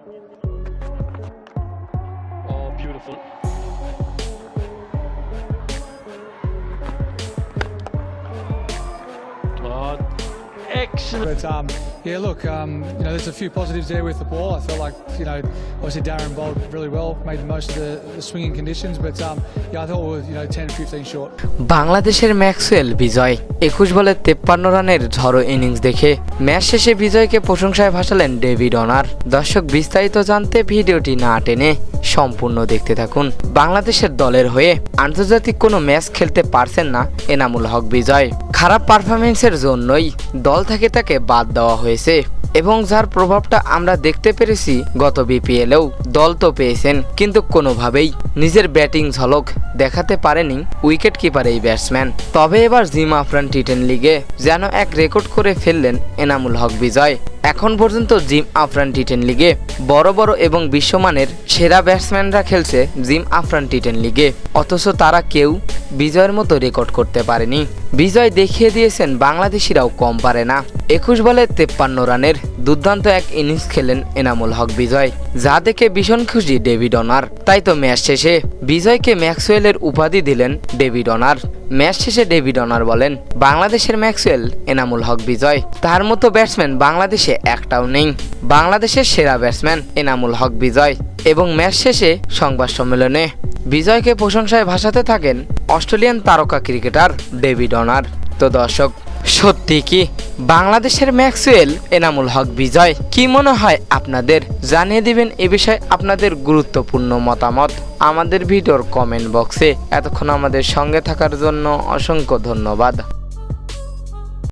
Oh, beautiful. Oh, excellent. But yeah, look, there's a few positives there with the ball. I felt like, obviously Darren bowled really well, made the most of the swinging conditions. But yeah, I thought we were 10 15 short. বাংলাদেশের Maxwell বিজয় 21 বলে 53 রানের ঝড়ো innings দেখে match শেষে বিজয়কে প্রশংসায় ভাসালেন David honour. দর্শক, বিস্তারিত জানতে ভিডিওটি না টেনে সম্পূর্ণ দেখতে থাকুন। বাংলাদেশের দলের হয়ে আন্তর্জাতিক কোনো ম্যাচ খেলতে পারছেন না এনামুল হক বিজয়। খারাপ পারফরমেন্সের জন্যই দল থেকে তাকে বাদ দেওয়া হয়েছে এবং যার প্রভাবটা আমরা দেখতে পেরেছি গত বিপিএলেও। দল তো পেয়েছেন, কিন্তু কোনোভাবেই নিজের ব্যাটিং ঝলক দেখাতে পারেনি উইকেট কিপার এই ব্যাটসম্যান। তবে এবার জিম আফরান টি10 লিগে যেন এক রেকর্ড করে ফেললেন এনামুল হক বিজয়। এখন পর্যন্ত জিম আফরান টি10 লিগে বড় বড় এবং বিশ্বমানের সেরা ব্যাটসম্যানরা খেলছে জিম আফরান টি10 লিগে, অথচ তারা কেউ বিজয়ের মতো রেকর্ড করতে পারেনি। বিজয় দেখিয়ে দিয়েছেন বাংলাদেশিরাও কম পারে না। 21 বলে 53 রানের দুর্দান্ত এক ইনিংস খেলেন এনামুল হক বিজয়, যা দেখে ভীষণ খুশি ডেভিড অনার। তাই তো ম্যাচ শেষে বিজয়কে ম্যাক্সওয়েলের উপাধি দিলেন ডেভিড অনার। ম্যাচ শেষে ডেভিড অনার বলেন, বাংলাদেশের ম্যাক্সওয়েল এনামুল হক বিজয়, তার মতো ব্যাটসম্যান বাংলাদেশে একটাও নেই। বাংলাদেশের সেরা ব্যাটসম্যান এনামুল হক বিজয়। এবং ম্যাচ শেষে সংবাদ সম্মেলনে বিজয়কে প্রশংসায় ভাসাতে থাকেন অস্ট্রেলিয়ান তারকা ক্রিকেটার ডেভিড অনার। তো দর্শক, সত্যি কি বাংলাদেশের ম্যাক্সওয়েল এনামুল হক বিজয়? কি মনে হয় আপনাদের? জানিয়ে দিবেন এ বিষয়ে আপনাদের গুরুত্বপূর্ণ মতামত আমাদের ভিডিওর কমেন্ট বক্সে। এতক্ষণ আমাদের সঙ্গে থাকার জন্য অসংখ্য ধন্যবাদ।